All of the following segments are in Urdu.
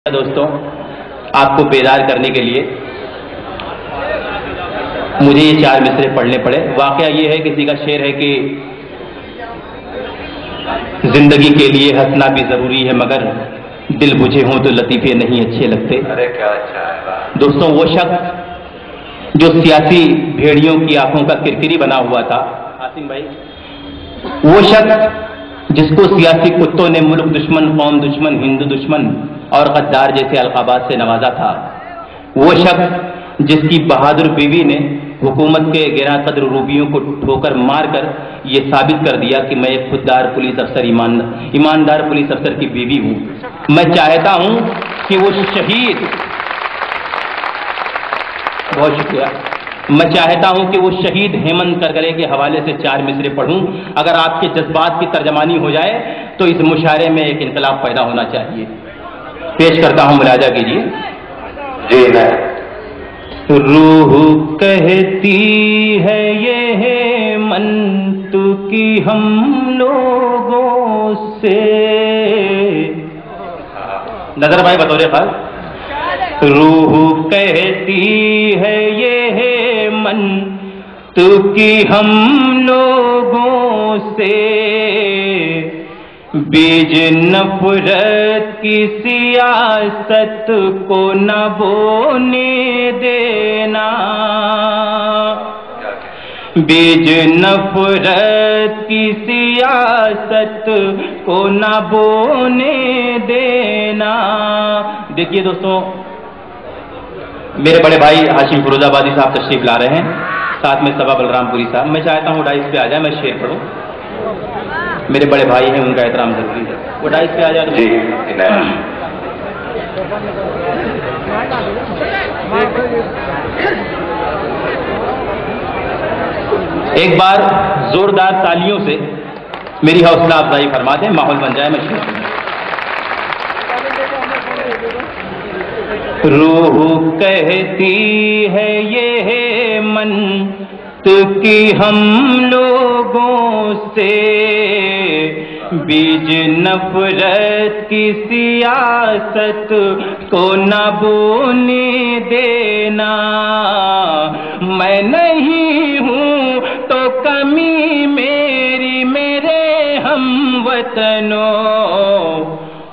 دوستوں، آپ کو بیدار کرنے کے لیے مجھے یہ 4 مصرے پڑھنے پڑے۔ واقعہ یہ ہے، کسی کا شعر ہے کہ زندگی کے لیے ہنسنا بھی ضروری ہے، مگر دل بجھے ہوں تو لطیفے نہیں اچھے لگتے۔ ارے کیا اچھا ہے دوستوں، وہ شخص جو سیاسی بھیڑیوں کی آنکھوں کا کرکری بنا ہوا تھا، حاسم بھائی، وہ شخص جس کو سیاسی کتوں نے ملک دشمن، قوم دشمن، ہندو دشمن اور غدار جیسے القابات سے نوازا تھا، وہ شخص جس کی بہادر بیوی نے حکومت کے گراں قدر روبیوں کو ٹھوکر مار کر یہ ثابت کر دیا کہ میں ایک خوددار پولیس افسر، ایماندار پولیس افسر کی بیوی ہوں۔ میں چاہتا ہوں کہ وہ شہید، بہت شکریہ، میں چاہتا ہوں کہ وہ شہید ہیمنت کرکرے کے حوالے سے 4 مصرے پڑھوں۔ اگر آپ کے جذبات کی ترجمانی ہو جائے تو اس مشاعرے میں ایک انقلاب پیدا ہونا چاہیے۔ پیش کرتا ہوں، ملاحظہ کیجیے۔ جی میں روح کہتی ہے یہ ہیمنت کی ہم لوگوں سے، نظر بھائی بطور خاص، روح کہتی ہے یہ ہیمنت کی ہم لوگوں سے، بیج نفرت کی سیاست کو نہ بونے دینا، بیج نفرت کی سیاست کو نہ بونے دینا۔ دیکھیے دوستوں، میرے بڑے بھائی ہاشم فیروز آبادی صاحب تشریف لا رہے ہیں، ساتھ میں صبا بلرام پوری صاحب۔ میں چاہتا ہوں ڈائس پہ آ جائے، میں شعر پڑھوں، میرے بڑے بھائی ہیں، ان کا احترام ضروری ہے۔ وہ ڈائس پہ آ جائے۔ جی ایک بار زوردار تالیوں سے میری حوصلہ افزائی فرما دیں، ماحول بن جائے۔ میں شعر روح کہتی ہے یہ ہیمنت کی ہم لوگوں سے، بیج نفرت کی سیاست کو نہ بونے دینا۔ میں نہیں ہوں تو کمی میری میرے ہم وطنوں،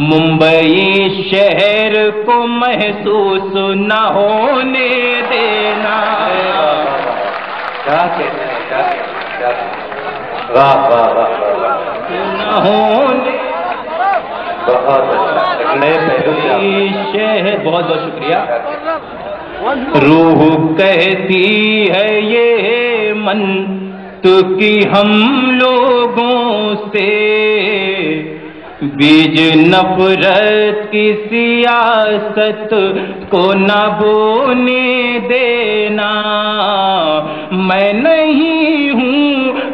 ممبئی شہر کو محسوس نہ ہونے دینا۔ کیا کہتے ہیں، کیا کہتے ہیں، واہ واہ واہ، نہ ہونے، بہت اچھا، نئے پہلو سے شہر، بہت بہت شکریہ۔ روح کہتی ہے یہ ہیمنت کی ہم لوگوں سے، بیج نفرت کی سیاست کو نہ بونے دینا۔ میں نہیں ہوں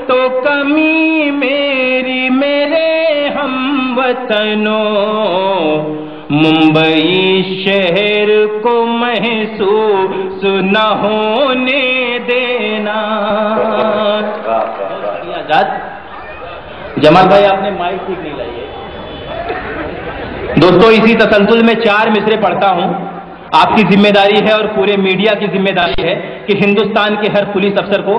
تو کمی میری میرے ہم وطنوں، ممبئی شہر کو محسوس نہ ہونے دینا۔ جمال بھائی، آپ نے مائک ٹھیک نہیں لائی ہے۔ دوستوں، اسی تسلسل میں 4 مصرے پڑھتا ہوں۔ آپ کی ذمہ داری ہے اور پورے میڈیا کی ذمہ داری ہے کہ ہندوستان کے ہر پولیس افسر کو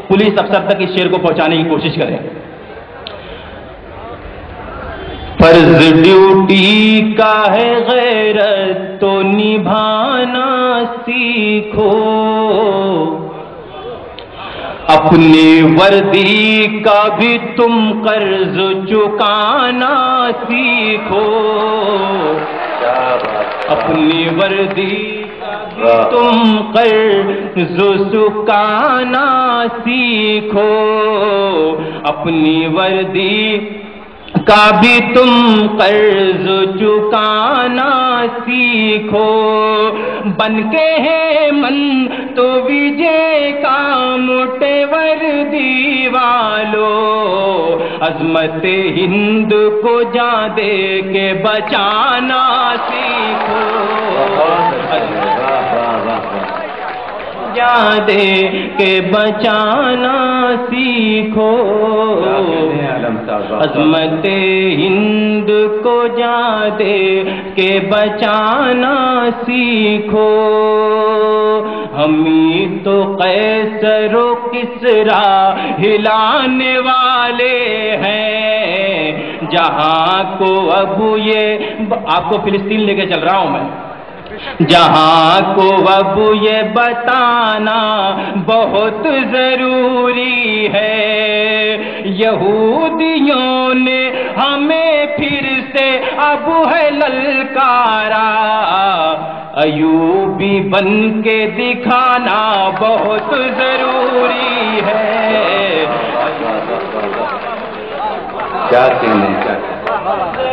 پولیس افسر تک اس شعر کو پہنچانے کی کوشش کریں۔ فرض ڈیوٹی کا ہے غیرت تو نبھانا سیکھو، اپنی وردی کا بھی تم قرض چکانا سیکھو، اپنی وردی کا بھی تم قرض چکانا سیکھو، اپنی وردی کا بھی تم قرض چکانا سیکھو، بن کے ہیمنت وجے کا موٹے وردی والو، عظمت ہند کو جان دے کے بچانا سیکھو، جان دے کے بچانا سیکھو، عظمت ہند کو جان دے کے بچانا سیکھو، ہمیں تو قیصر و کسریٰ ہلانے والے ہیں، جہاں کو اب یہ آپ کو فلسطین لے کے چل رہا ہوں میں، جہاں کو اب یہ بتانا بہت ضروری ہے، یہودیوں نے ہمیں پھر سے اب ہے للکارا، ایوبی بن کے دکھانا بہت ضروری ہے۔ کیا کہنے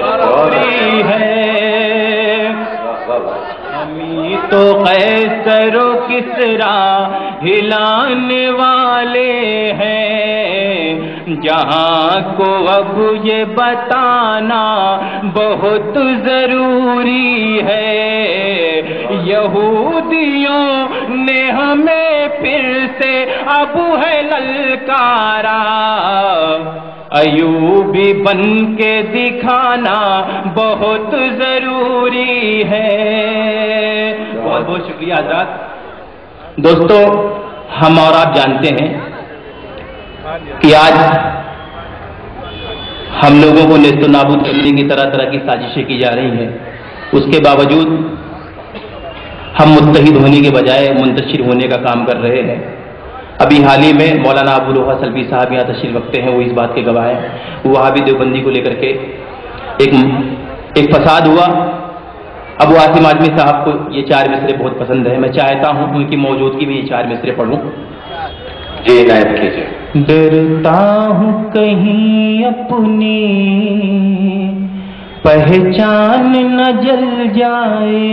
ضروری ہے، ہمیں تو قیصر و کسریٰ ہلانے والے ہیں، جہاں کو اب یہ بتانا بہت ضروری ہے، یہودیوں نے ہمیں پھر سے اب ہے للکارا، ایوبی بن کے دکھانا بہت ضروری ہے۔ بہت بہت شکریہ حضرات۔ دوستو، ہم اور آپ جانتے ہیں کہ آج ہم لوگوں کو نیست و نابود کرنے کی طرح طرح کی سازشیں کی جا رہی ہیں، اس کے باوجود ہم متحد ہونے کے بجائے منتشر ہونے کا کام کر رہے ہیں۔ ابھی حال ہی میں مولانا ابو الوہا سلفی صاحب یہاں تشریف رکھتے ہیں، وہ اس بات کے گواہ ہیں، وہابی دیوبندی کو لے کر کے ایک فساد ہوا۔ ابو عاصم اعظمی صاحب کو یہ 4 مصرے بہت پسند ہے، میں چاہتا ہوں ان کی موجودگی میں یہ 4 مصرے پڑھوں۔ جی عنایت کیجیے۔ ڈرتا ہوں کہیں اپنی پہچان نہ جل جائے،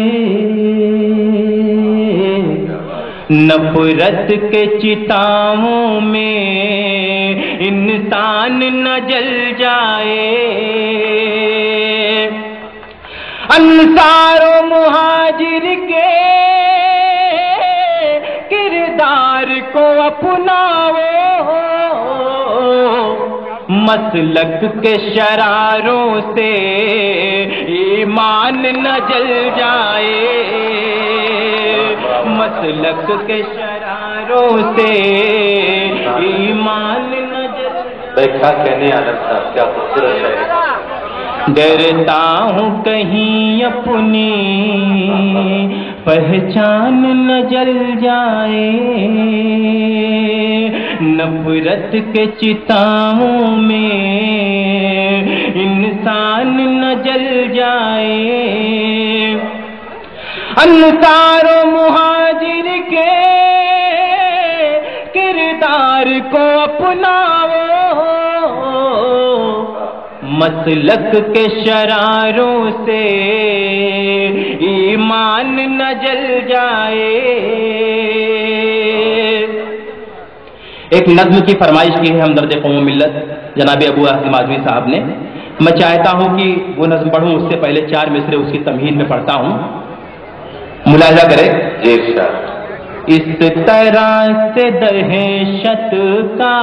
نفرت کے چتاؤں میں انسان نہ جل جائے، انصار و مہاجر کے کردار کو اپناؤ، مسلک کے شراروں سے ایمان نہ جل جائے، مسلک کے شراروں سے ایمان نہ جل جائے۔ کیا کہنے عالم صاحب، کیا خوبصورت ہے۔ ڈرتا ہوں کہیں اپنی پہچان نہ جل جائے، نفرت کے چتاؤں میں انسان نہ جل جائے، انصار و مہاجر کے کردار کو اپناؤ، مسلک کے شراروں سے ایمان نہ جل جائے۔ ایک نظم کی فرمائش کی ہے ہمدرد قوم و ملت جناب ابو عاصم اعظمی صاحب نے، میں چاہتا ہوں کہ وہ نظم پڑھوں، اس سے پہلے 4 مصرے اس کی تمہید میں پڑھتا ہوں، ملاحظہ کرے۔ جی سر۔ اس طرح سے دہشت کا،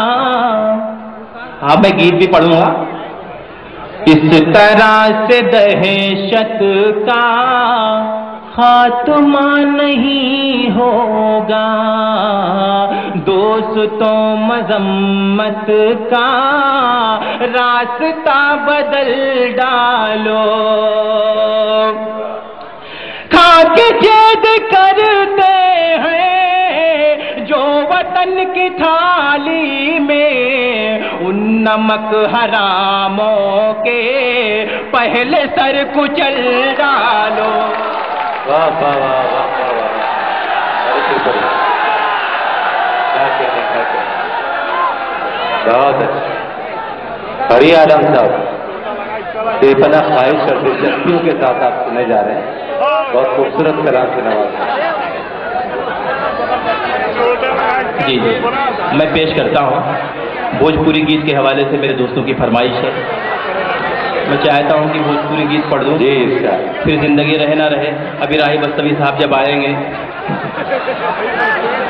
ہاں میں گیت بھی پڑھوں گا، اس طرح سے دہشت کا خاتمہ نہیں ہوگا، دوستوں مذمت کا راستہ بدل ڈالو، کھا کے جید کرتے ہیں جو وطن کی تھالی میں، ان نمک حراموں کے پہلے سر کچل ڈالو۔ واہ واہ واہ واہ واہ، کیا کہنے، بہت اچھا۔ بڑی عالم صاحب، بے پناہ خواہش اور دلچسپیوں کے ساتھ آپ سنے جا رہے ہیں، بہت خوبصورت کلام سے نوازا۔ جی جی میں پیش کرتا ہوں، بھوجپوری گیت کے حوالے سے میرے دوستوں کی فرمائش ہے، میں چاہتا ہوں کہ بھوجپوری گیت پڑھ دوں، جی سر۔ پھر زندگی رہے نہ رہے، ابھی راہی بستوی صاحب جب آئیں گے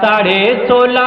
16.5,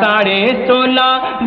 16.5,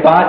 5